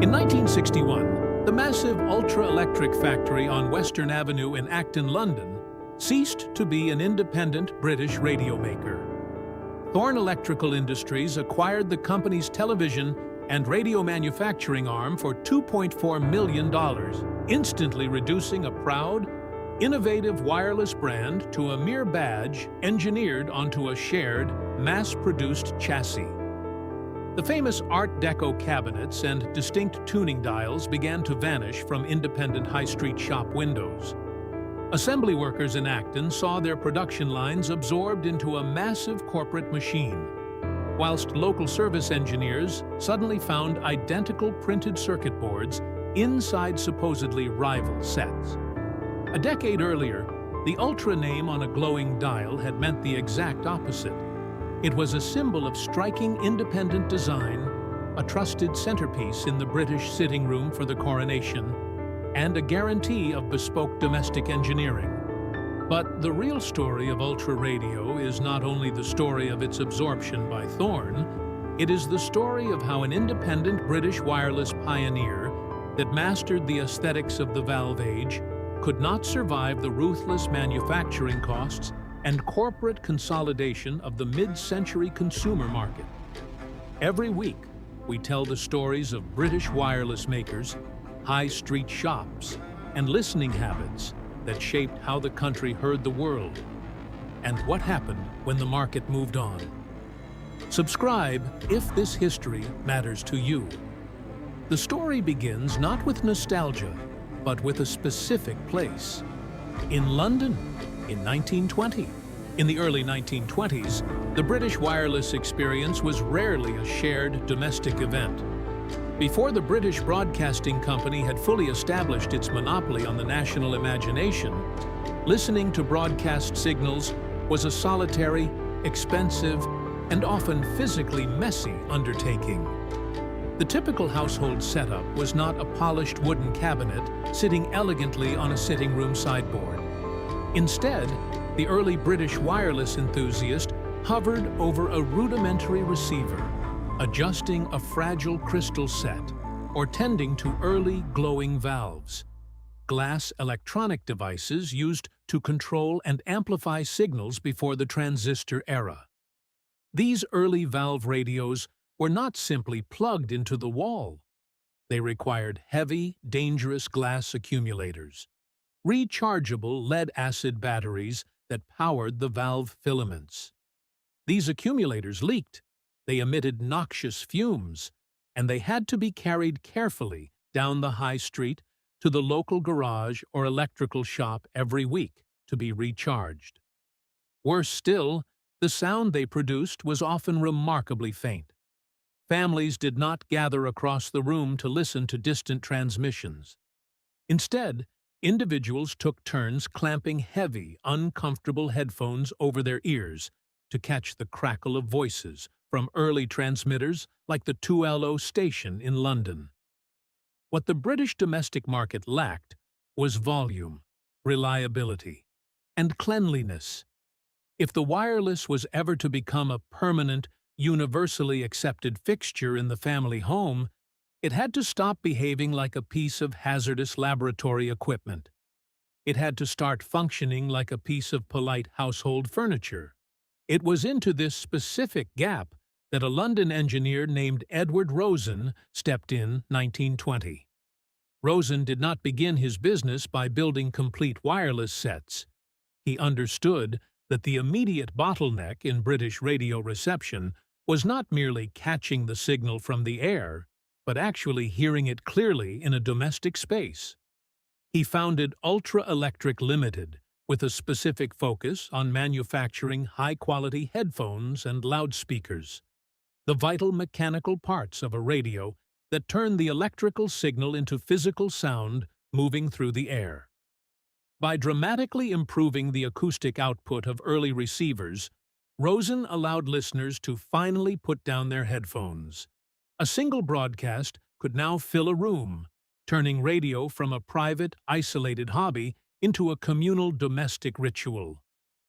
In 1961, the massive Ultra-Electric factory on Western Avenue in Acton, London, ceased to be an independent British radio maker. Thorn Electrical Industries acquired the company's television and radio manufacturing arm for $2.4 million, instantly reducing a proud, innovative wireless brand to a mere badge engineered onto a shared, mass-produced chassis. The famous Art Deco cabinets and distinct tuning dials began to vanish from independent high street shop windows. Assembly workers in Acton saw their production lines absorbed into a massive corporate machine, whilst local service engineers suddenly found identical printed circuit boards inside supposedly rival sets. A decade earlier, the Ultra name on a glowing dial had meant the exact opposite. It was a symbol of striking independent design, a trusted centerpiece in the British sitting room for the coronation, and a guarantee of bespoke domestic engineering. But the real story of Ultra Radio is not only the story of its absorption by Thorn, it is the story of how an independent British wireless pioneer that mastered the aesthetics of the valve age could not survive the ruthless manufacturing costs and corporate consolidation of the mid-century consumer market. Every week, we tell the stories of British wireless makers, high street shops, and listening habits that shaped how the country heard the world, and what happened when the market moved on. Subscribe if this history matters to you. The story begins not with nostalgia, but with a specific place. In London, in 1920. In the early 1920s, the British wireless experience was rarely a shared domestic event. Before the British Broadcasting Company had fully established its monopoly on the national imagination, listening to broadcast signals was a solitary, expensive, and often physically messy undertaking. The typical household setup was not a polished wooden cabinet sitting elegantly on a sitting room sideboard. Instead, the early British wireless enthusiast hovered over a rudimentary receiver, adjusting a fragile crystal set, or tending to early glowing valves, glass electronic devices used to control and amplify signals before the transistor era. These early valve radios were not simply plugged into the wall. They required heavy, dangerous glass accumulators, rechargeable lead-acid batteries that powered the valve filaments. These accumulators leaked, they emitted noxious fumes, and they had to be carried carefully down the high street to the local garage or electrical shop every week to be recharged. Worse still, the sound they produced was often remarkably faint. Families did not gather across the room to listen to distant transmissions. Instead, individuals took turns clamping heavy, uncomfortable headphones over their ears to catch the crackle of voices from early transmitters like the 2LO station in London. What the British domestic market lacked was volume, reliability, and cleanliness. If the wireless was ever to become a permanent, universally accepted fixture in the family home, it had to stop behaving like a piece of hazardous laboratory equipment. It had to start functioning like a piece of polite household furniture. It was into this specific gap that a London engineer named Edward Rosen stepped in 1920. Rosen did not begin his business by building complete wireless sets. He understood that the immediate bottleneck in British radio reception was not merely catching the signal from the air, but actually hearing it clearly in a domestic space. He founded Ultra Electric Limited with a specific focus on manufacturing high-quality headphones and loudspeakers, the vital mechanical parts of a radio that turn the electrical signal into physical sound moving through the air. By dramatically improving the acoustic output of early receivers, Rosen allowed listeners to finally put down their headphones. A single broadcast could now fill a room, turning radio from a private, isolated hobby into a communal domestic ritual.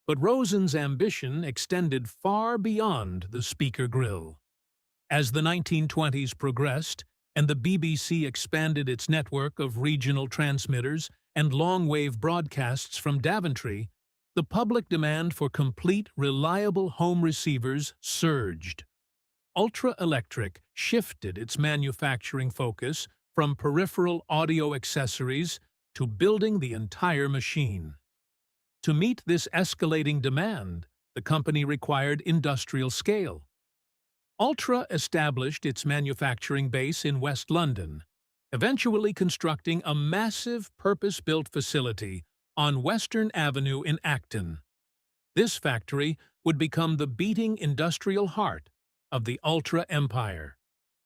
But Rosen's ambition extended far beyond the speaker grill. As the 1920s progressed and the BBC expanded its network of regional transmitters and long-wave broadcasts from Daventry, the public demand for complete, reliable home receivers surged. Ultra Electric shifted its manufacturing focus from peripheral audio accessories to building the entire machine. To meet this escalating demand, the company required industrial scale. Ultra established its manufacturing base in West London, eventually constructing a massive purpose-built facility on Western Avenue in Acton. This factory would become the beating industrial heart of the Ultra empire.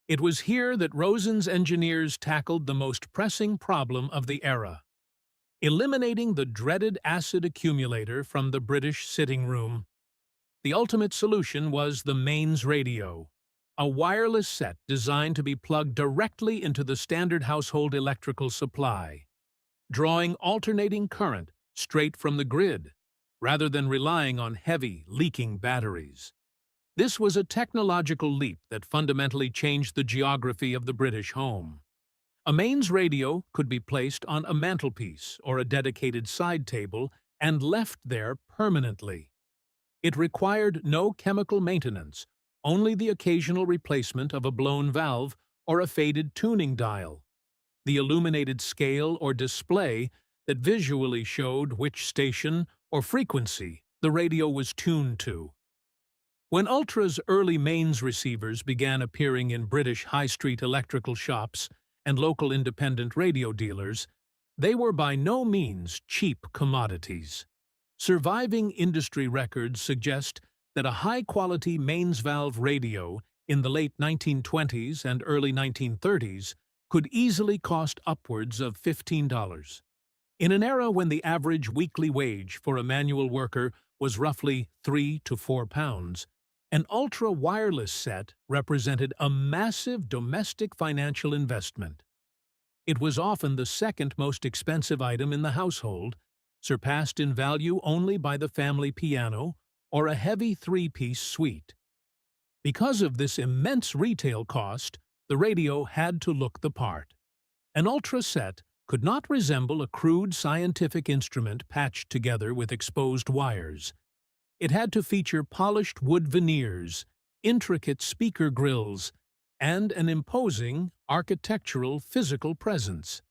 It was here that Rosen's engineers tackled the most pressing problem of the era: eliminating the dreaded acid accumulator from the British sitting room. The ultimate solution was the mains radio, a wireless set designed to be plugged directly into the standard household electrical supply, drawing alternating current straight from the grid, rather than relying on heavy, leaking batteries. This was a technological leap that fundamentally changed the geography of the British home. A mains radio could be placed on a mantelpiece or a dedicated side table and left there permanently. It required no chemical maintenance, only the occasional replacement of a blown valve or a faded tuning dial. The illuminated scale or display that visually showed which station or frequency the radio was tuned to. When Ultra's early mains receivers began appearing in British high-street electrical shops and local independent radio dealers, they were by no means cheap commodities. Surviving industry records suggest that a high-quality mains valve radio in the late 1920s and early 1930s could easily cost upwards of $15. In an era when the average weekly wage for a manual worker was roughly £3 to £4, an Ultra wireless set represented a massive domestic financial investment. It was often the second most expensive item in the household, surpassed in value only by the family piano or a heavy three-piece suite. Because of this immense retail cost, the radio had to look the part. An Ultra set could not resemble a crude scientific instrument patched together with exposed wires. It had to feature polished wood veneers, intricate speaker grills, and an imposing architectural physical presence.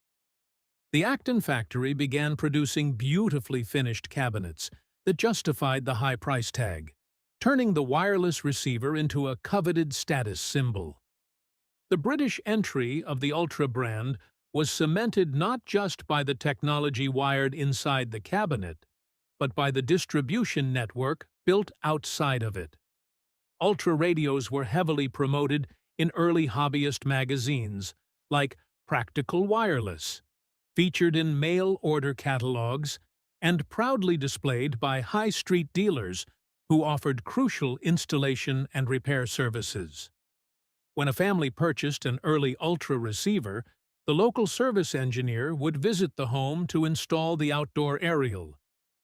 The Acton factory began producing beautifully finished cabinets that justified the high price tag, turning the wireless receiver into a coveted status symbol. The British entry of the Ultra brand was cemented not just by the technology wired inside the cabinet, but by the distribution network built outside of it. Ultra radios were heavily promoted in early hobbyist magazines, like Practical Wireless, featured in mail-order catalogs, and proudly displayed by high-street dealers who offered crucial installation and repair services. When a family purchased an early Ultra receiver, the local service engineer would visit the home to install the outdoor aerial,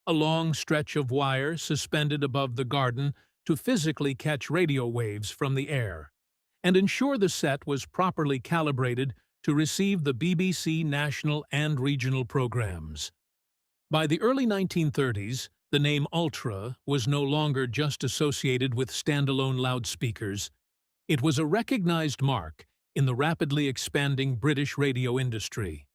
a long stretch of wire suspended above the garden to physically catch radio waves from the air, and ensure the set was properly calibrated to receive the BBC national and regional programs. By the early 1930s, the name Ultra was no longer just associated with standalone loudspeakers. It was a recognized mark in the rapidly expanding British radio industry.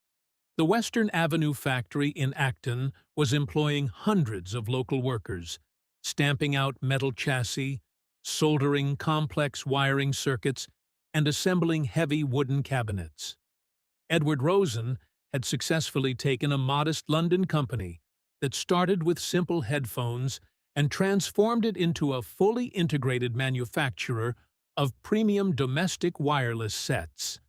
The Western Avenue factory in Acton was employing hundreds of local workers, stamping out metal chassis, soldering complex wiring circuits, and assembling heavy wooden cabinets. Edward Rosen had successfully taken a modest London company that started with simple headphones and transformed it into a fully integrated manufacturer of premium domestic wireless sets.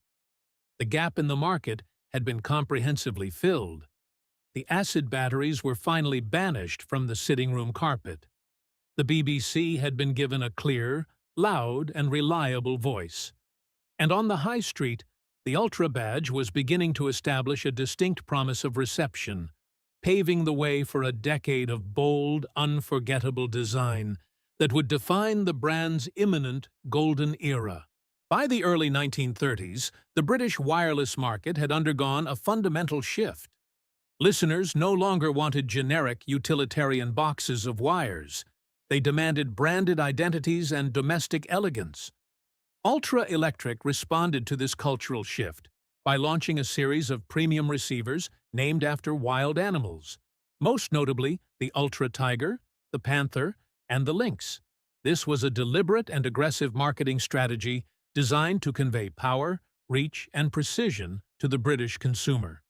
The gap in the market had been comprehensively filled. The acid batteries were finally banished from the sitting room carpet. The BBC had been given a clear, loud, and reliable voice. And on the high street, the Ultra badge was beginning to establish a distinct promise of reception, paving the way for a decade of bold, unforgettable design that would define the brand's imminent golden era. By the early 1930s, the British wireless market had undergone a fundamental shift. Listeners no longer wanted generic utilitarian boxes of wires. They demanded branded identities and domestic elegance. Ultra Electric responded to this cultural shift by launching a series of premium receivers named after wild animals, most notably the Ultra Tiger, the Panther, and the Lynx. This was a deliberate and aggressive marketing strategy designed to convey power, reach, and precision to the British consumer.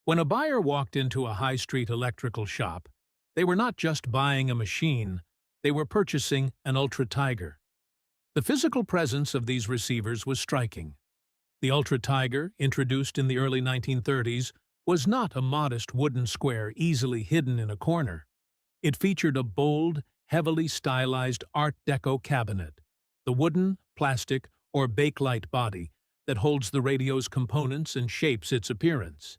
When a buyer walked into a high-street electrical shop, they were not just buying a machine, they were purchasing an Ultra Tiger. The physical presence of these receivers was striking. The Ultra Tiger, introduced in the early 1930s, was not a modest wooden square easily hidden in a corner. It featured a bold, heavily stylized Art Deco cabinet, the wooden, plastic, or bakelite body that holds the radio's components and shapes its appearance.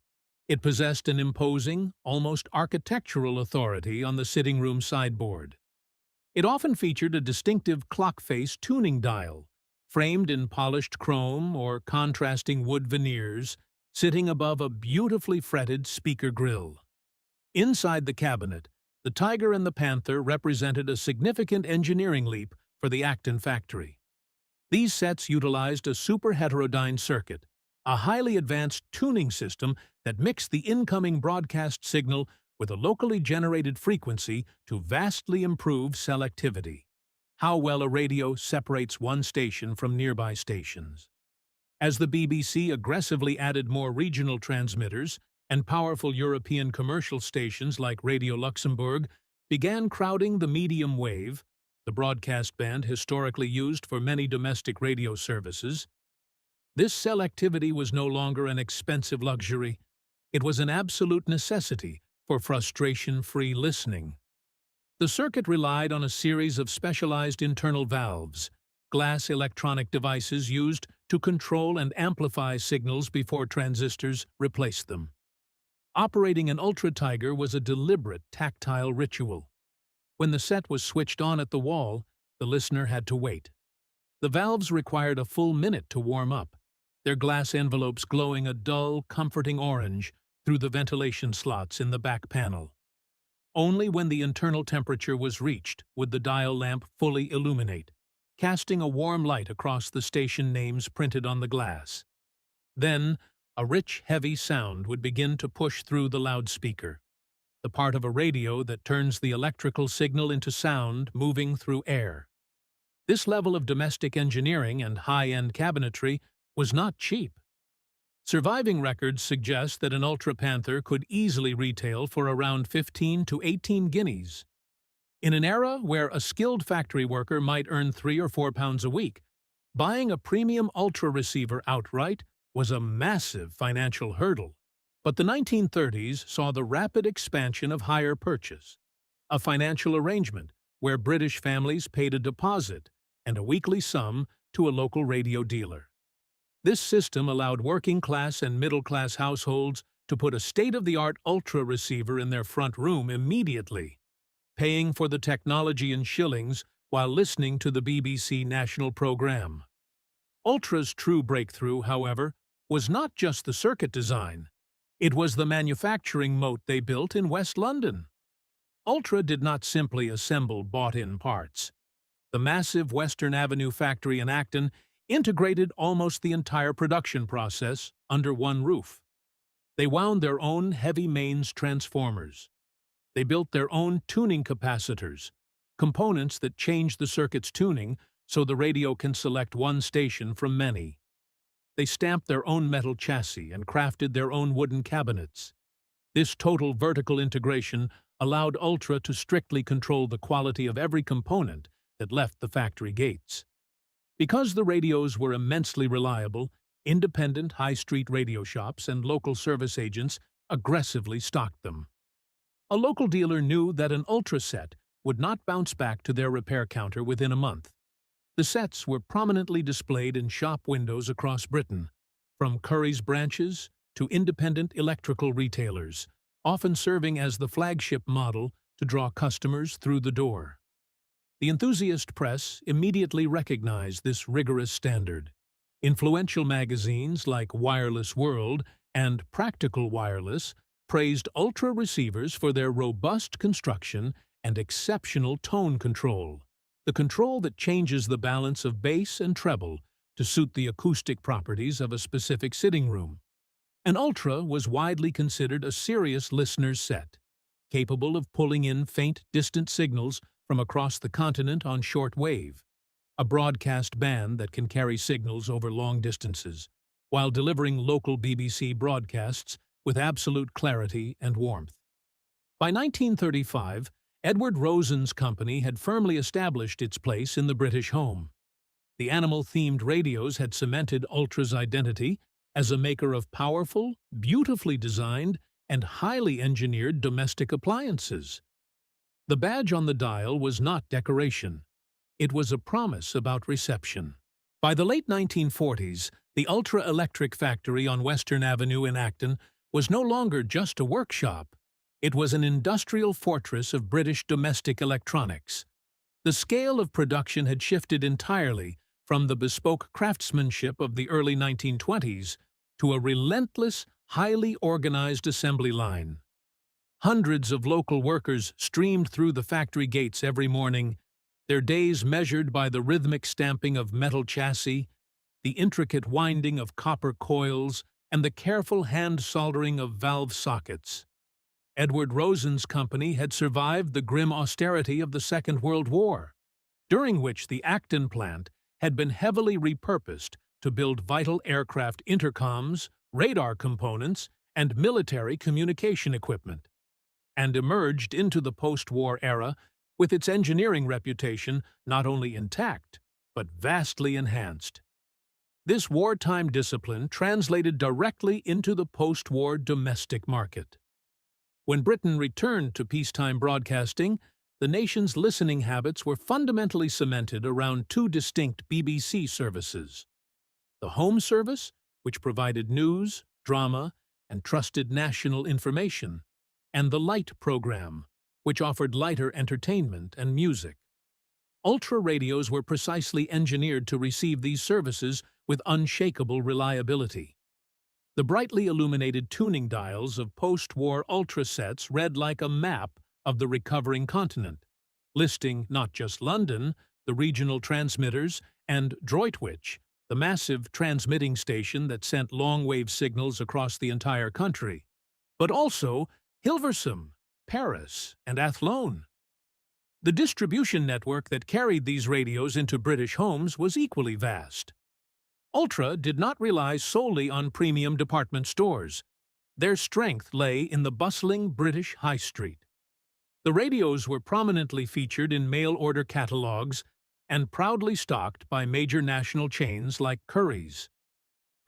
It possessed an imposing, almost architectural authority on the sitting room sideboard. It often featured a distinctive clock-face tuning dial, framed in polished chrome or contrasting wood veneers, sitting above a beautifully fretted speaker grille. Inside the cabinet, the Tiger and the Panther represented a significant engineering leap for the Acton factory. These sets utilized a super-heterodyne circuit, a highly advanced tuning system that mixed the incoming broadcast signal with a locally generated frequency to vastly improve selectivity. How well a radio separates one station from nearby stations. As the BBC aggressively added more regional transmitters and powerful European commercial stations like Radio Luxembourg began crowding the medium wave, the broadcast band historically used for many domestic radio services, this selectivity was no longer an expensive luxury. It was an absolute necessity for frustration-free listening. The circuit relied on a series of specialized internal valves, glass electronic devices used to control and amplify signals before transistors replaced them. Operating an Ultra Tiger was a deliberate tactile ritual. When the set was switched on at the wall, the listener had to wait. The valves required a full minute to warm up, their glass envelopes glowing a dull, comforting orange through the ventilation slots in the back panel. Only when the internal temperature was reached would the dial lamp fully illuminate, casting a warm light across the station names printed on the glass. Then, a rich, heavy sound would begin to push through the loudspeaker, the part of a radio that turns the electrical signal into sound moving through air. This level of domestic engineering and high-end cabinetry was not cheap. Surviving records suggest that an Ultra Panther could easily retail for around 15 to 18 guineas. In an era where a skilled factory worker might earn £3 or £4 a week, buying a premium Ultra receiver outright was a massive financial hurdle. But the 1930s saw the rapid expansion of hire purchase, a financial arrangement where British families paid a deposit and a weekly sum to a local radio dealer. This system allowed working-class and middle-class households to put a state-of-the-art Ultra receiver in their front room immediately, paying for the technology in shillings while listening to the BBC national programme. Ultra's true breakthrough, however, was not just the circuit design. It was the manufacturing moat they built in West London. Ultra did not simply assemble bought-in parts. The massive Western Avenue factory in Acton integrated almost the entire production process under one roof. They wound their own heavy mains transformers. They built their own tuning capacitors, components that change the circuit's tuning so the radio can select one station from many. They stamped their own metal chassis and crafted their own wooden cabinets. This total vertical integration allowed Ultra to strictly control the quality of every component that left the factory gates. Because the radios were immensely reliable, independent high-street radio shops and local service agents aggressively stocked them. A local dealer knew that an Ultra set would not bounce back to their repair counter within a month. The sets were prominently displayed in shop windows across Britain, from Curry's branches to independent electrical retailers, often serving as the flagship model to draw customers through the door. The enthusiast press immediately recognized this rigorous standard. Influential magazines like Wireless World and Practical Wireless praised Ultra receivers for their robust construction and exceptional tone control, the control that changes the balance of bass and treble to suit the acoustic properties of a specific sitting room. An Ultra was widely considered a serious listener's set, capable of pulling in faint, distant signals from across the continent on short wave, a broadcast band that can carry signals over long distances, while delivering local BBC broadcasts with absolute clarity and warmth. By 1935, Edward Rosen's company had firmly established its place in the British home. The animal-themed radios had cemented Ultra's identity as a maker of powerful, beautifully designed, and highly engineered domestic appliances. The badge on the dial was not decoration. It was a promise about reception. By the late 1940s, the Ultra Electric factory on Western Avenue in Acton was no longer just a workshop. It was an industrial fortress of British domestic electronics. The scale of production had shifted entirely from the bespoke craftsmanship of the early 1920s to a relentless, highly organized assembly line. Hundreds of local workers streamed through the factory gates every morning, their days measured by the rhythmic stamping of metal chassis, the intricate winding of copper coils, and the careful hand-soldering of valve sockets. Edward Rosen's company had survived the grim austerity of the Second World War, during which the Acton plant had been heavily repurposed to build vital aircraft intercoms, radar components, and military communication equipment, and emerged into the post-war era with its engineering reputation not only intact, but vastly enhanced. This wartime discipline translated directly into the post-war domestic market. When Britain returned to peacetime broadcasting, the nation's listening habits were fundamentally cemented around two distinct BBC services: the Home Service, which provided news, drama, and trusted national information, and the Light program, which offered lighter entertainment and music. Ultra radios were precisely engineered to receive these services with unshakable reliability. The brightly illuminated tuning dials of post-war Ultra sets read like a map of the recovering continent, listing not just London, the regional transmitters, and Droitwich, the massive transmitting station that sent long-wave signals across the entire country, but also Hilversum, Paris, and Athlone. The distribution network that carried these radios into British homes was equally vast. Ultra did not rely solely on premium department stores. Their strength lay in the bustling British high street. The radios were prominently featured in mail-order catalogues and proudly stocked by major national chains like Currys.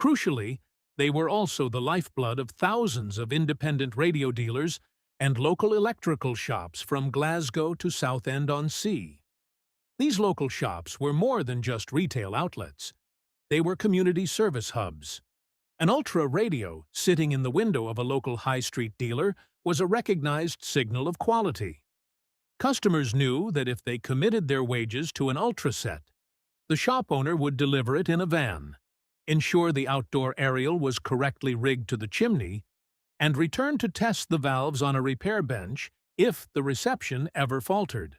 Crucially, they were also the lifeblood of thousands of independent radio dealers and local electrical shops from Glasgow to Southend-on-Sea. These local shops were more than just retail outlets. They were community service hubs. An Ultra radio sitting in the window of a local high street dealer was a recognized signal of quality. Customers knew that if they committed their wages to an Ultra set, the shop owner would deliver it in a van, ensure the outdoor aerial was correctly rigged to the chimney, and return to test the valves on a repair bench if the reception ever faltered.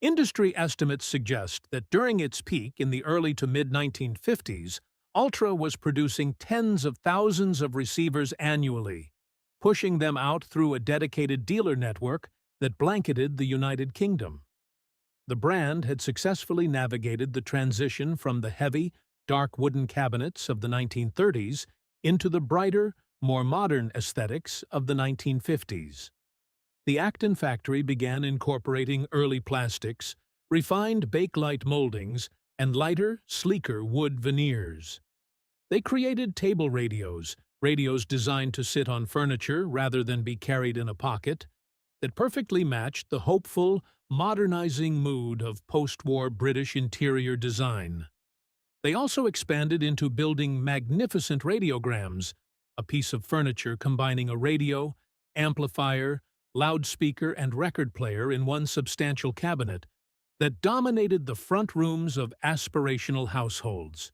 Industry estimates suggest that during its peak in the early to mid-1950s, Ultra was producing tens of thousands of receivers annually, pushing them out through a dedicated dealer network that blanketed the United Kingdom. The brand had successfully navigated the transition from the heavy, dark wooden cabinets of the 1930s into the brighter, more modern aesthetics of the 1950s. The Acton factory began incorporating early plastics, refined bakelite moldings, and lighter, sleeker wood veneers. They created table radios, radios designed to sit on furniture rather than be carried in a pocket, that perfectly matched the hopeful, modernizing mood of post-war British interior design. They also expanded into building magnificent radiograms, a piece of furniture combining a radio, amplifier, loudspeaker, and record player in one substantial cabinet that dominated the front rooms of aspirational households.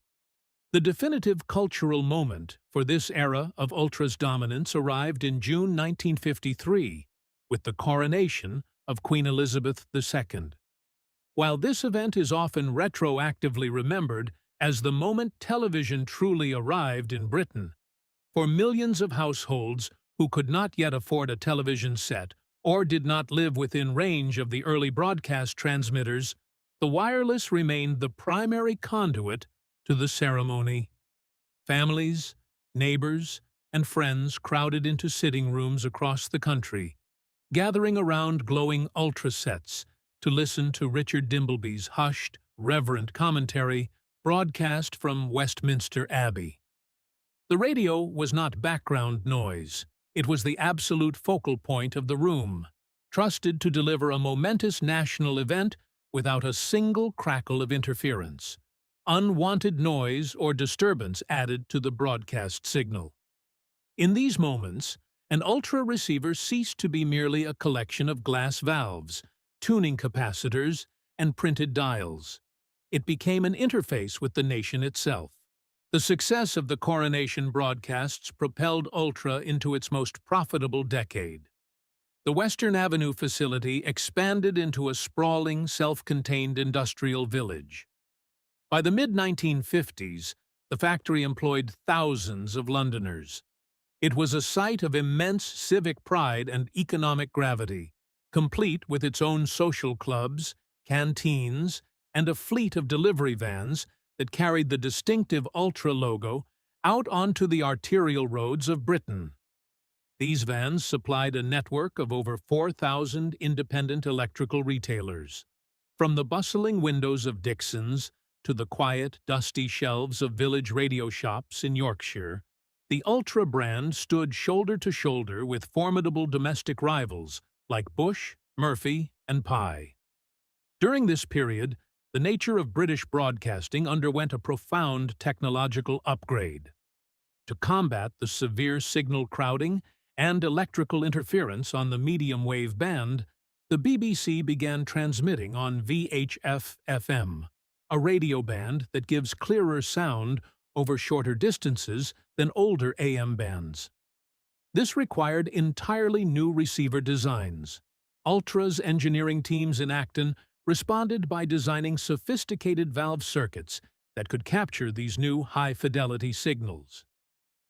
The definitive cultural moment for this era of Ultra's dominance arrived in June 1953 with the coronation of Queen Elizabeth II. While this event is often retroactively remembered as the moment television truly arrived in Britain, for millions of households who could not yet afford a television set or did not live within range of the early broadcast transmitters, the wireless remained the primary conduit to the ceremony. Families, neighbors, and friends crowded into sitting rooms across the country, gathering around glowing Ultra sets to listen to Richard Dimbleby's hushed, reverent commentary broadcast from Westminster Abbey. The radio was not background noise. It was the absolute focal point of the room, trusted to deliver a momentous national event without a single crackle of interference. Unwanted noise or disturbance added to the broadcast signal. In these moments, an Ultra receiver ceased to be merely a collection of glass valves, tuning capacitors, and printed dials. It became an interface with the nation itself. The success of the coronation broadcasts propelled Ultra into its most profitable decade. The Western Avenue facility expanded into a sprawling, self-contained industrial village. By the mid-1950s, the factory employed thousands of Londoners. It was a site of immense civic pride and economic gravity, complete with its own social clubs, canteens, and a fleet of delivery vans that carried the distinctive Ultra logo out onto the arterial roads of Britain. These vans supplied a network of over 4,000 independent electrical retailers. From the bustling windows of Dixon's to the quiet, dusty shelves of village radio shops in Yorkshire, the Ultra brand stood shoulder to shoulder with formidable domestic rivals like Bush, Murphy, and Pye. During this period, the nature of British broadcasting underwent a profound technological upgrade. To combat the severe signal crowding and electrical interference on the medium-wave band, the BBC began transmitting on VHF-FM, a radio band that gives clearer sound over shorter distances than older AM bands. This required entirely new receiver designs. Ultra's engineering teams in Acton responded by designing sophisticated valve circuits that could capture these new high-fidelity signals.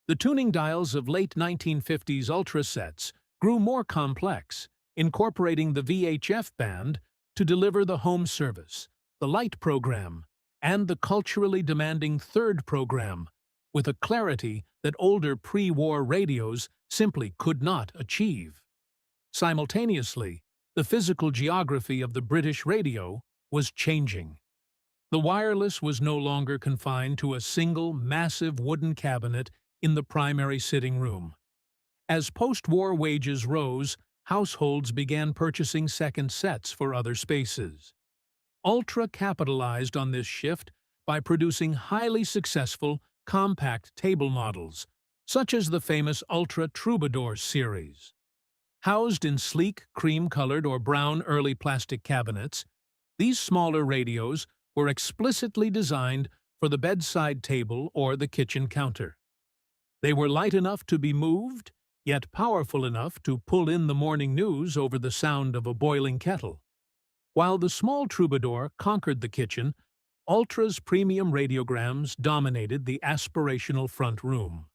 The tuning dials of late 1950s Ultra sets grew more complex, incorporating the VHF band to deliver the home service, the light program, and the culturally demanding third program, with a clarity that older pre-war radios simply could not achieve. Simultaneously, the physical geography of the British radio was changing. The wireless was no longer confined to a single, massive wooden cabinet in the primary sitting room. As post-war wages rose, households began purchasing second sets for other spaces. Ultra capitalized on this shift by producing highly successful, compact table models, such as the famous Ultra Troubadour series. Housed in sleek, cream-colored or brown early plastic cabinets, these smaller radios were explicitly designed for the bedside table or the kitchen counter. They were light enough to be moved, yet powerful enough to pull in the morning news over the sound of a boiling kettle. While the small Troubadour conquered the kitchen, Ultra's premium radiograms dominated the aspirational front room.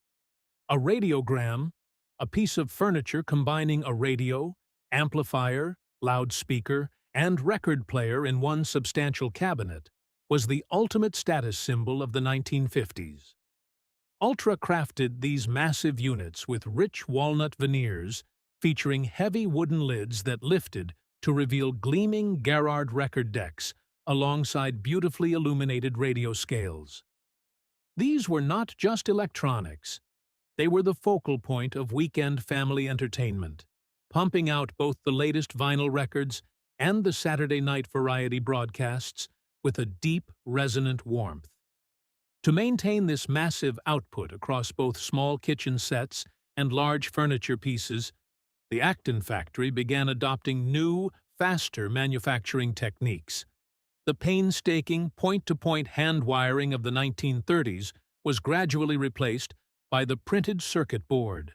A radiogram, a piece of furniture combining a radio, amplifier, loudspeaker, and record player in one substantial cabinet, was the ultimate status symbol of the 1950s. Ultra crafted these massive units with rich walnut veneers featuring heavy wooden lids that lifted to reveal gleaming Garrard record decks alongside beautifully illuminated radio scales. These were not just electronics. They were the focal point of weekend family entertainment, pumping out both the latest vinyl records and the Saturday night variety broadcasts with a deep, resonant warmth. To maintain this massive output across both small kitchen sets and large furniture pieces, the Acton factory began adopting new, faster manufacturing techniques. The painstaking, point-to-point hand wiring of the 1930s was gradually replaced by the printed circuit board,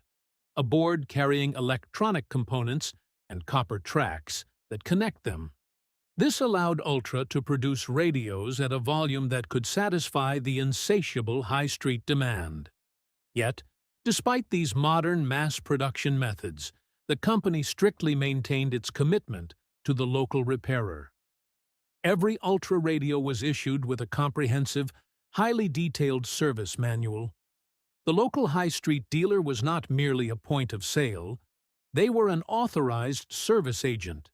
a board carrying electronic components and copper tracks that connect them. This allowed Ultra to produce radios at a volume that could satisfy the insatiable high-street demand. Yet, despite these modern mass production methods, the company strictly maintained its commitment to the local repairer. Every Ultra radio was issued with a comprehensive, highly detailed service manual. The local high-street dealer was not merely a point of sale, they were an authorized service agent.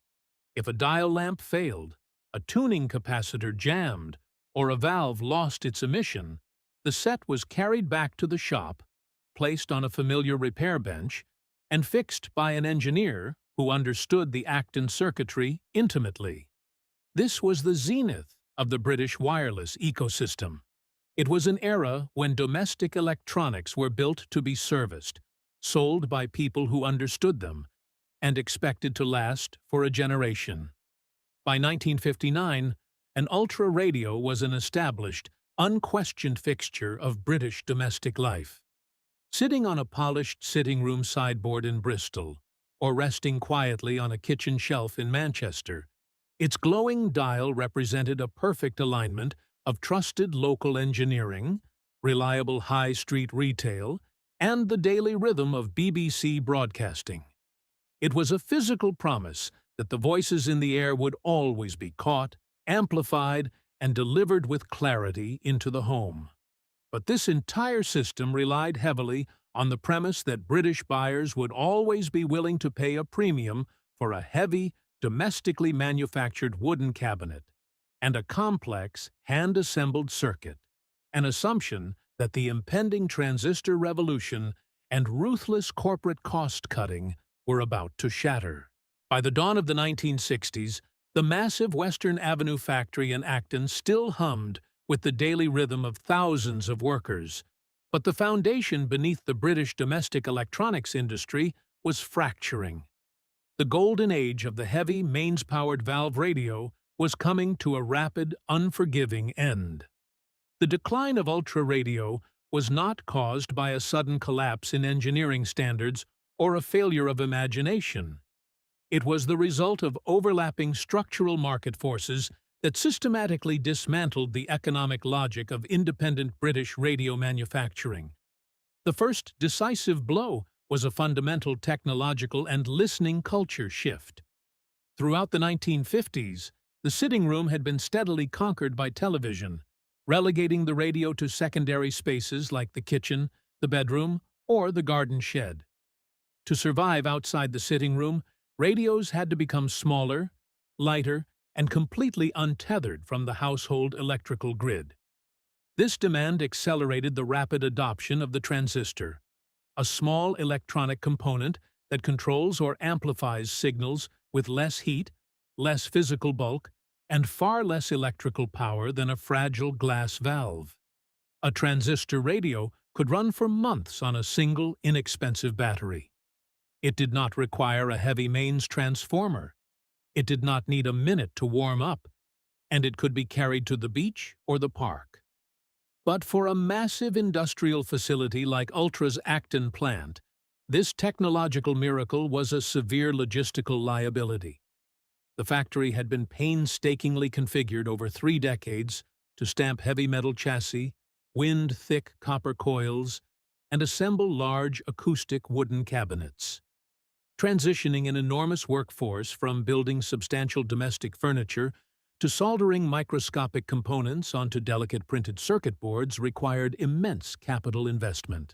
If a dial lamp failed, a tuning capacitor jammed, or a valve lost its emission, the set was carried back to the shop, placed on a familiar repair bench, and fixed by an engineer who understood the Acton circuitry intimately. This was the zenith of the British wireless ecosystem. It was an era when domestic electronics were built to be serviced, sold by people who understood them, and expected to last for a generation. By 1959, an Ultra radio was an established, unquestioned fixture of British domestic life. Sitting on a polished sitting room sideboard in Bristol, or resting quietly on a kitchen shelf in Manchester, its glowing dial represented a perfect alignment of trusted local engineering, reliable high-street retail, and the daily rhythm of BBC broadcasting. It was a physical promise that the voices in the air would always be caught, amplified, and delivered with clarity into the home. But this entire system relied heavily on the premise that British buyers would always be willing to pay a premium for a heavy, domestically manufactured wooden cabinet and a complex, hand-assembled circuit, an assumption that the impending transistor revolution and ruthless corporate cost-cutting were about to shatter. By the dawn of the 1960s, the massive Western Avenue factory in Acton still hummed with the daily rhythm of thousands of workers, but the foundation beneath the British domestic electronics industry was fracturing. The golden age of the heavy, mains-powered valve radio was coming to a rapid, unforgiving end. The decline of Ultra radio was not caused by a sudden collapse in engineering standards or a failure of imagination. It was the result of overlapping structural market forces that systematically dismantled the economic logic of independent British radio manufacturing. The first decisive blow was a fundamental technological and listening culture shift. Throughout the 1950s, the sitting room had been steadily conquered by television, relegating the radio to secondary spaces like the kitchen, the bedroom, or the garden shed. To survive outside the sitting room, radios had to become smaller, lighter, and completely untethered from the household electrical grid. This demand accelerated the rapid adoption of the transistor, a small electronic component that controls or amplifies signals with less heat, less physical bulk, and far less electrical power than a fragile glass valve. A transistor radio could run for months on a single, inexpensive battery. It did not require a heavy mains transformer. It did not need a minute to warm up, and it could be carried to the beach or the park. But for a massive industrial facility like Ultra's Acton plant, this technological miracle was a severe logistical liability. The factory had been painstakingly configured over 3 decades to stamp heavy metal chassis, wind thick copper coils, and assemble large acoustic wooden cabinets. Transitioning an enormous workforce from building substantial domestic furniture to soldering microscopic components onto delicate printed circuit boards required immense capital investment.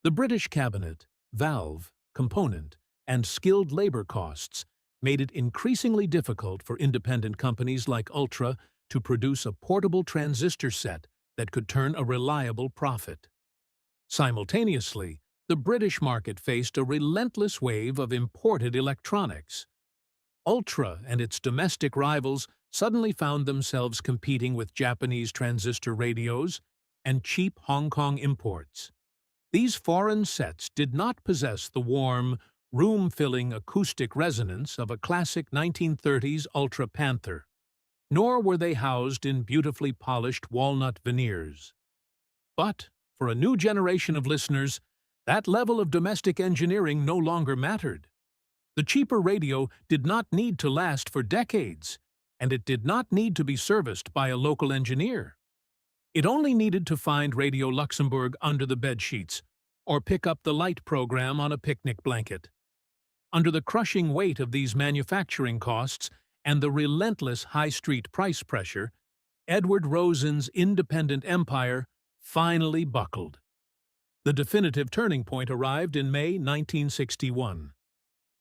The British cabinet, valve, component, and skilled labor costs made it increasingly difficult for independent companies like Ultra to produce a portable transistor set that could turn a reliable profit. Simultaneously, the British market faced a relentless wave of imported electronics. Ultra and its domestic rivals suddenly found themselves competing with Japanese transistor radios and cheap Hong Kong imports. These foreign sets did not possess the warm, room-filling acoustic resonance of a classic 1930s Ultra Panther, nor were they housed in beautifully polished walnut veneers. But For a new generation of listeners, that level of domestic engineering no longer mattered. The cheaper radio did not need to last for decades, and it did not need to be serviced by a local engineer. It only needed to find Radio Luxembourg under the bedsheets, or pick up the light program on a picnic blanket. Under the crushing weight of these manufacturing costs and the relentless high street price pressure, Edward Rosen's independent empire finally buckled. The definitive turning point arrived in May 1961.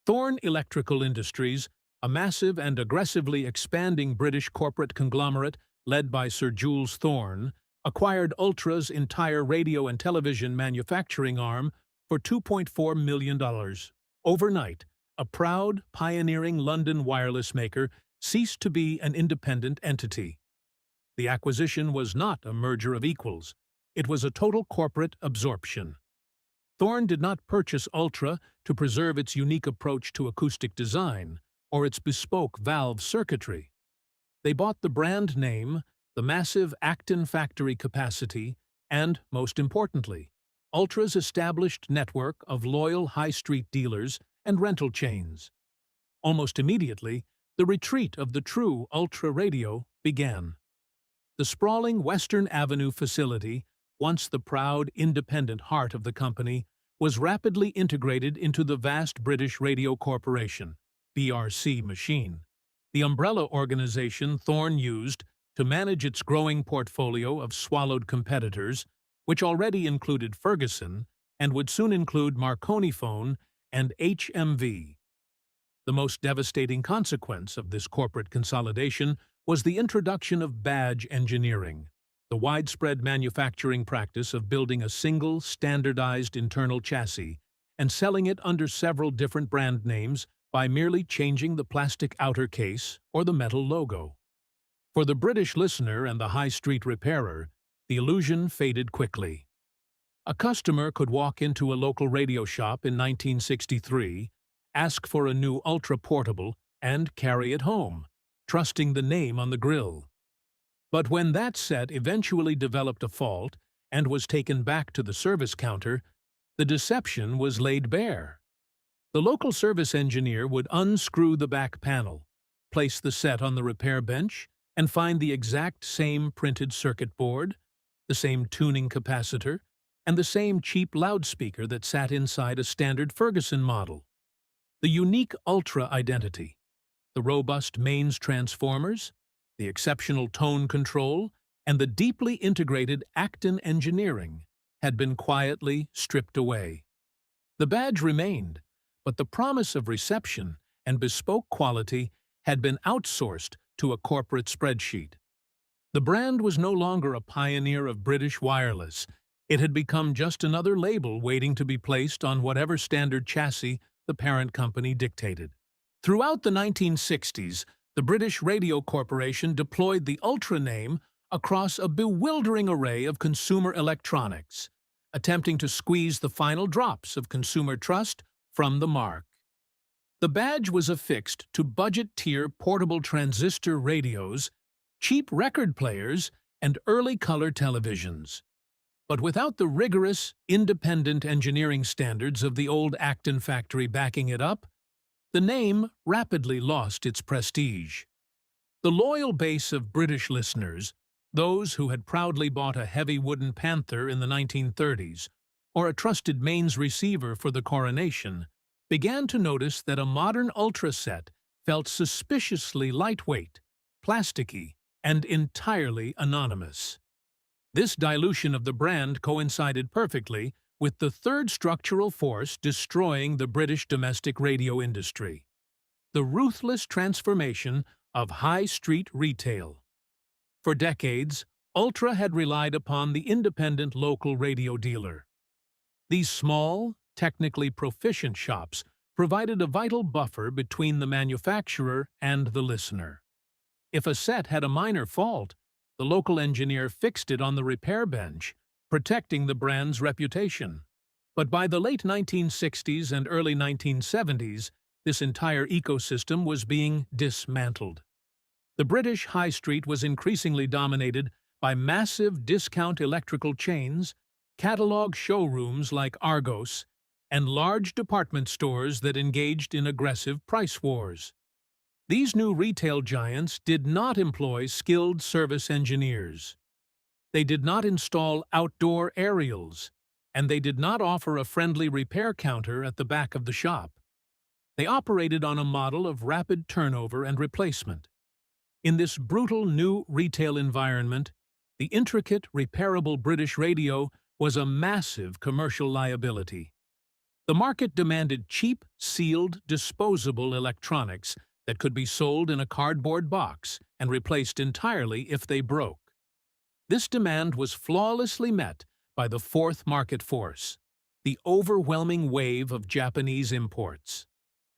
Thorn Electrical Industries, a massive and aggressively expanding British corporate conglomerate led by Sir Jules Thorn, acquired Ultra's entire radio and television manufacturing arm for $2.4 million. Overnight, a proud, pioneering London wireless maker ceased to be an independent entity. The acquisition was not a merger of equals. It was a total corporate absorption. Thorn did not purchase Ultra to preserve its unique approach to acoustic design or its bespoke valve circuitry. They bought the brand name, the massive Acton factory capacity, and, most importantly, Ultra's established network of loyal high street dealers and rental chains. Almost immediately, the retreat of the true Ultra radio began. The sprawling Western Avenue facility, once the proud, independent heart of the company, was rapidly integrated into the vast British Radio Corporation, BRC machine, the umbrella organization Thorn used to manage its growing portfolio of swallowed competitors, which already included Ferguson and would soon include Marconi Phone and HMV. The most devastating consequence of this corporate consolidation was the introduction of badge engineering, the widespread manufacturing practice of building a single, standardized internal chassis and selling it under several different brand names by merely changing the plastic outer case or the metal logo. For the British listener and the high street repairer, the illusion faded quickly. A customer could walk into a local radio shop in 1963, ask for a new Ultra Portable, and carry it home, trusting the name on the grill. But when that set eventually developed a fault and was taken back to the service counter, the deception was laid bare. The local service engineer would unscrew the back panel, place the set on the repair bench, and find the exact same printed circuit board, the same tuning capacitor, and the same cheap loudspeaker that sat inside a standard Ferguson model. The unique Ultra identity, the robust mains transformers, the exceptional tone control, and the deeply integrated Acton engineering had been quietly stripped away. The badge remained, but the promise of reception and bespoke quality had been outsourced to a corporate spreadsheet. The brand was no longer a pioneer of British wireless. It had become just another label waiting to be placed on whatever standard chassis the parent company dictated. Throughout the 1960s, the British Radio Corporation deployed the Ultra name across a bewildering array of consumer electronics, attempting to squeeze the final drops of consumer trust from the mark. The badge was affixed to budget-tier portable transistor radios, cheap record players, and early color televisions. But without the rigorous, independent engineering standards of the old Acton factory backing it up, the name rapidly lost its prestige. The loyal base of British listeners, those who had proudly bought a heavy wooden Panther in the 1930s, or a trusted mains receiver for the coronation, began to notice that a modern Ultra set felt suspiciously lightweight, plasticky, and entirely anonymous. This dilution of the brand coincided perfectly with the third structural force destroying the British domestic radio industry: the ruthless transformation of high street retail. For decades, Ultra had relied upon the independent local radio dealer. These small, technically proficient shops provided a vital buffer between the manufacturer and the listener. If a set had a minor fault, the local engineer fixed it on the repair bench, protecting the brand's reputation. But by the late 1960s and early 1970s, this entire ecosystem was being dismantled. The British high street was increasingly dominated by massive discount electrical chains catalog showrooms like Argos, and large department stores that engaged in aggressive price wars. These new retail giants did not employ skilled service engineers. They did not install outdoor aerials, and they did not offer a friendly repair counter at the back of the shop. They operated on a model of rapid turnover and replacement. In this brutal new retail environment, the intricate, repairable British radio was a massive commercial liability. The market demanded cheap, sealed, disposable electronics that could be sold in a cardboard box and replaced entirely if they broke. This demand was flawlessly met by the fourth market force, the overwhelming wave of Japanese imports.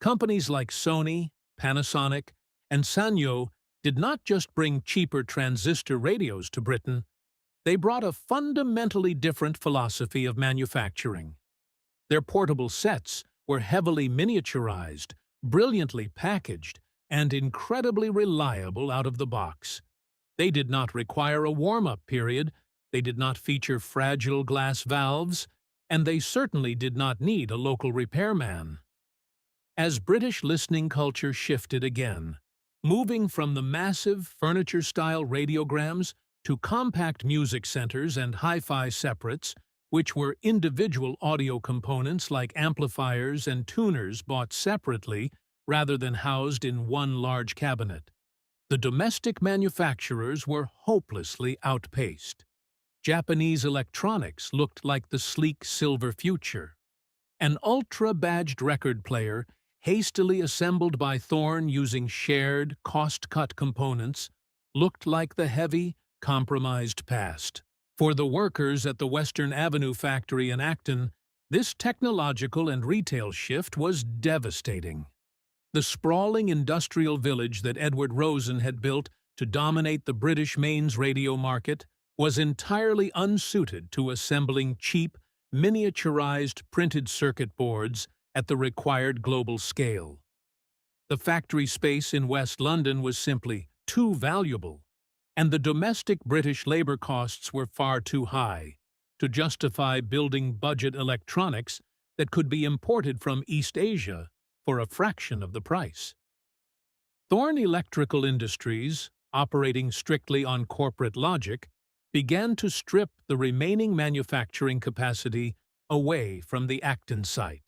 Companies like Sony, Panasonic, and Sanyo did not just bring cheaper transistor radios to Britain, they brought a fundamentally different philosophy of manufacturing. Their portable sets were heavily miniaturized, brilliantly packaged, and incredibly reliable out of the box. They did not require a warm-up period, they did not feature fragile glass valves, and they certainly did not need a local repairman. As British listening culture shifted again, moving from the massive furniture-style radiograms to compact music centers and hi-fi separates, which were individual audio components like amplifiers and tuners bought separately rather than housed in one large cabinet. The domestic manufacturers were hopelessly outpaced. Japanese electronics looked like the sleek silver future. An ultra-badged record player, hastily assembled by Thorn using shared, cost-cut components, looked like the heavy, compromised past. For the workers at the Western Avenue factory in Acton, this technological and retail shift was devastating. The sprawling industrial village that Edward Rosen had built to dominate the British mains radio market was entirely unsuited to assembling cheap, miniaturized printed circuit boards at the required global scale. The factory space in West London was simply too valuable, and the domestic British labor costs were far too high to justify building budget electronics that could be imported from East Asia for a fraction of the price. Thorn Electrical Industries, operating strictly on corporate logic, began to strip the remaining manufacturing capacity away from the Acton site.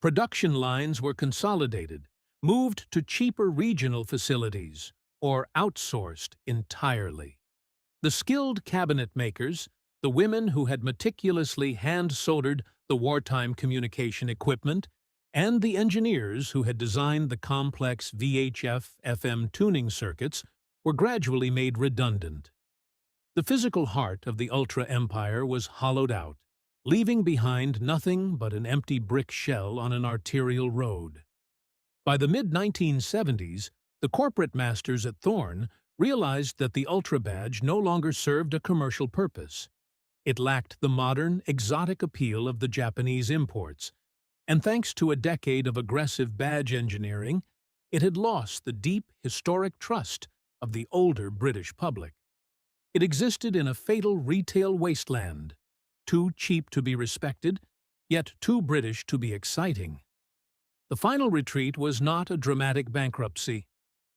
Production lines were consolidated, moved to cheaper regional facilities, or outsourced entirely. The skilled cabinet makers, the women who had meticulously hand-soldered the wartime communication equipment, and the engineers who had designed the complex VHF-FM tuning circuits were gradually made redundant. The physical heart of the Ultra Empire was hollowed out, leaving behind nothing but an empty brick shell on an arterial road. By the mid-1970s, the corporate masters at Thorn realized that the Ultra badge no longer served a commercial purpose. It lacked the modern, exotic appeal of the Japanese imports, and thanks to a decade of aggressive badge engineering, it had lost the deep, historic trust of the older British public. It existed in a fatal retail wasteland, too cheap to be respected, yet too British to be exciting. The final retreat was not a dramatic bankruptcy.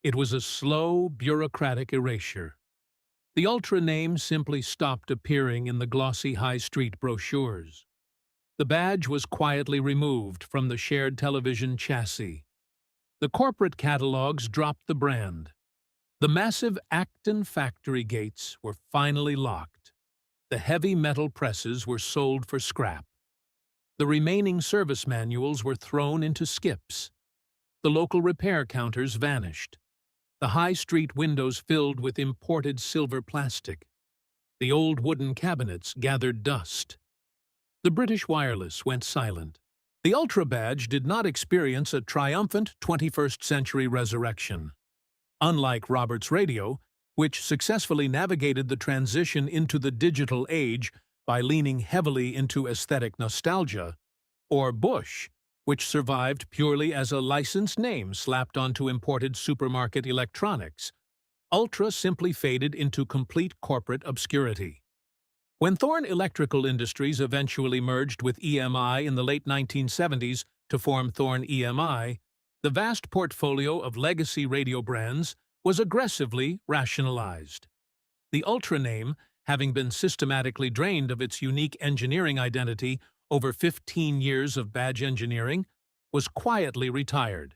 It was a slow, bureaucratic erasure. The Ultra name simply stopped appearing in the glossy high street brochures. The badge was quietly removed from the shared television chassis. The corporate catalogs dropped the brand. The massive Acton factory gates were finally locked. The heavy metal presses were sold for scrap. The remaining service manuals were thrown into skips. The local repair counters vanished. The high street windows filled with imported silver plastic. The old wooden cabinets gathered dust. The British Wireless went silent. The Ultra badge did not experience a triumphant 21st century resurrection. Unlike Roberts Radio, which successfully navigated the transition into the digital age by leaning heavily into aesthetic nostalgia, or Bush, which survived purely as a licensed name slapped onto imported supermarket electronics, Ultra simply faded into complete corporate obscurity. When Thorn Electrical Industries eventually merged with EMI in the late 1970s to form Thorn EMI, the vast portfolio of legacy radio brands was aggressively rationalized. The Ultra name, having been systematically drained of its unique engineering identity over 15 years of badge engineering, was quietly retired.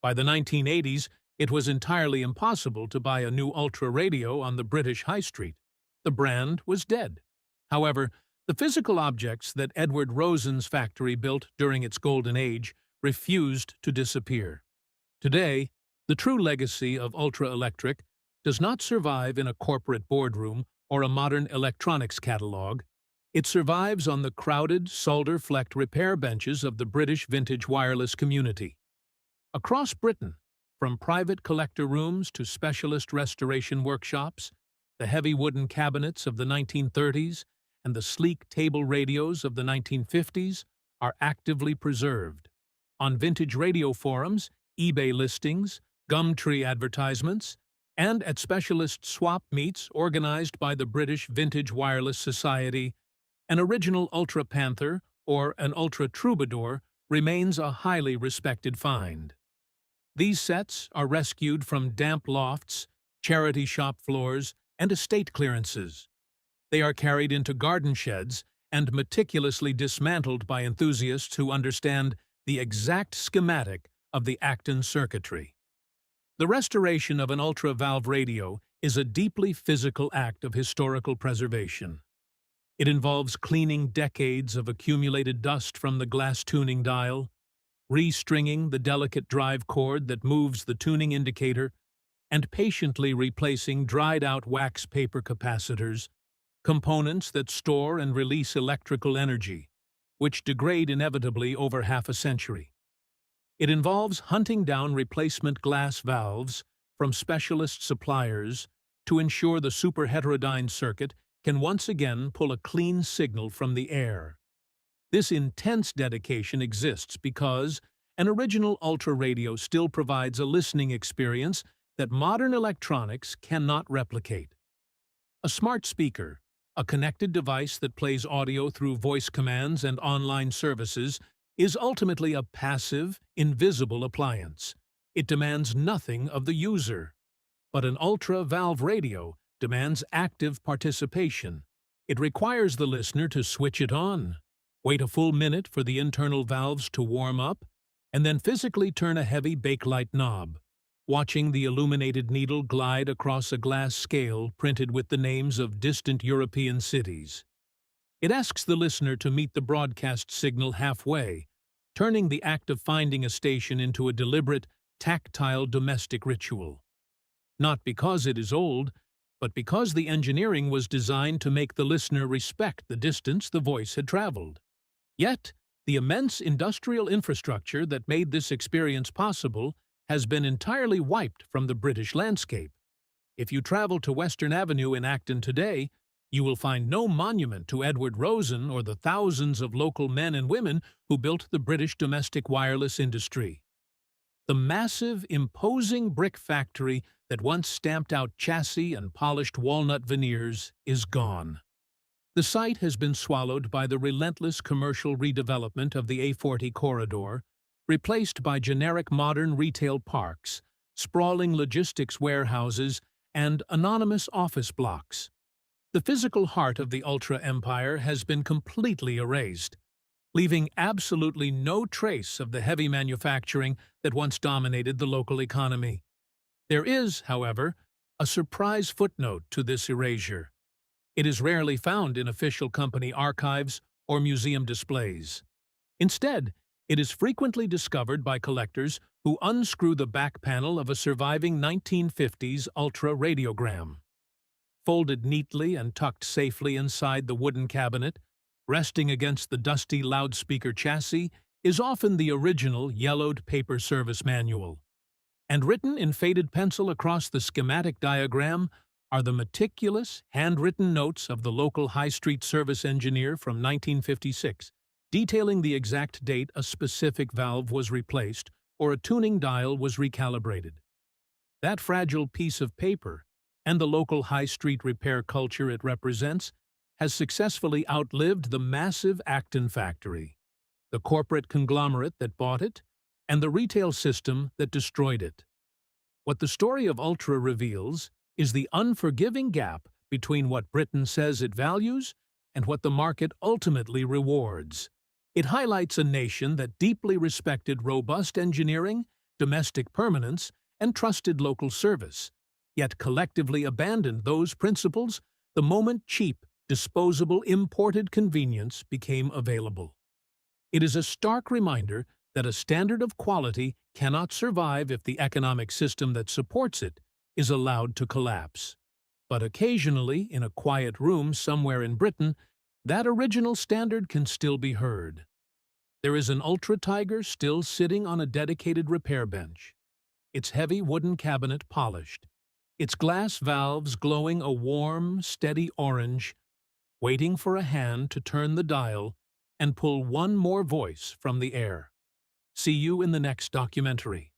By the 1980s, it was entirely impossible to buy a new Ultra radio on the British High Street. The brand was dead. However, the physical objects that Edward Rosen's factory built during its golden age refused to disappear. Today, the true legacy of Ultra Electric does not survive in a corporate boardroom or a modern electronics catalog. It survives on the crowded, solder-flecked repair benches of the British vintage wireless community. Across Britain, from private collector rooms to specialist restoration workshops, the heavy wooden cabinets of the 1930s and the sleek table radios of the 1950s are actively preserved. On vintage radio forums, eBay listings, Gumtree advertisements, and at specialist swap meets organized by the British Vintage Wireless Society, an original Ultra Panther or an Ultra Troubadour remains a highly respected find. These sets are rescued from damp lofts, charity shop floors, and estate clearances. They are carried into garden sheds and meticulously dismantled by enthusiasts who understand the exact schematic of the Acton circuitry. The restoration of an Ultra valve radio is a deeply physical act of historical preservation. It involves cleaning decades of accumulated dust from the glass tuning dial, restringing the delicate drive cord that moves the tuning indicator, and patiently replacing dried-out wax paper capacitors, components that store and release electrical energy, which degrade inevitably over half a century. It involves hunting down replacement glass valves from specialist suppliers to ensure the superheterodyne circuit can once again pull a clean signal from the air. This intense dedication exists because an original Ultra radio still provides a listening experience that modern electronics cannot replicate. A smart speaker, a connected device that plays audio through voice commands and online services, is ultimately a passive, invisible appliance. It demands nothing of the user. But an Ultra valve radio demands active participation. It requires the listener to switch it on, wait a full minute for the internal valves to warm up, and then physically turn a heavy bakelite knob, watching the illuminated needle glide across a glass scale printed with the names of distant European cities. It asks the listener to meet the broadcast signal halfway, turning the act of finding a station into a deliberate, tactile domestic ritual. Not because it is old, but because the engineering was designed to make the listener respect the distance the voice had traveled. Yet, the immense industrial infrastructure that made this experience possible has been entirely wiped from the British landscape. If you travel to Western Avenue in Acton today, you will find no monument to Edward Rosen or the thousands of local men and women who built the British domestic wireless industry. The massive, imposing brick factory that once stamped out chassis and polished walnut veneers is gone. The site has been swallowed by the relentless commercial redevelopment of the A40 corridor, replaced by generic modern retail parks, sprawling logistics warehouses, and anonymous office blocks. The physical heart of the Ultra empire has been completely erased, leaving absolutely no trace of the heavy manufacturing that once dominated the local economy. There is, however, a surprise footnote to this erasure. It is rarely found in official company archives or museum displays. Instead, it is frequently discovered by collectors who unscrew the back panel of a surviving 1950s Ultra radiogram. Folded neatly and tucked safely inside the wooden cabinet, resting against the dusty loudspeaker chassis, is often the original yellowed paper service manual. And written in faded pencil across the schematic diagram are the meticulous, handwritten notes of the local high street service engineer from 1956, detailing the exact date a specific valve was replaced or a tuning dial was recalibrated. That fragile piece of paper, and the local high street repair culture it represents, has successfully outlived the massive Acton factory, the corporate conglomerate that bought it, and the retail system that destroyed it. What the story of Ultra reveals is the unforgiving gap between what Britain says it values and what the market ultimately rewards. It highlights a nation that deeply respected robust engineering, domestic permanence, and trusted local service, yet collectively abandoned those principles the moment cheap, disposable imported convenience became available. It is a stark reminder that a standard of quality cannot survive if the economic system that supports it is allowed to collapse. But occasionally, in a quiet room somewhere in Britain, that original standard can still be heard. There is an Ultra Tiger still sitting on a dedicated repair bench, its heavy wooden cabinet polished, its glass valves glowing a warm, steady orange, waiting for a hand to turn the dial and pull one more voice from the air. See you in the next documentary.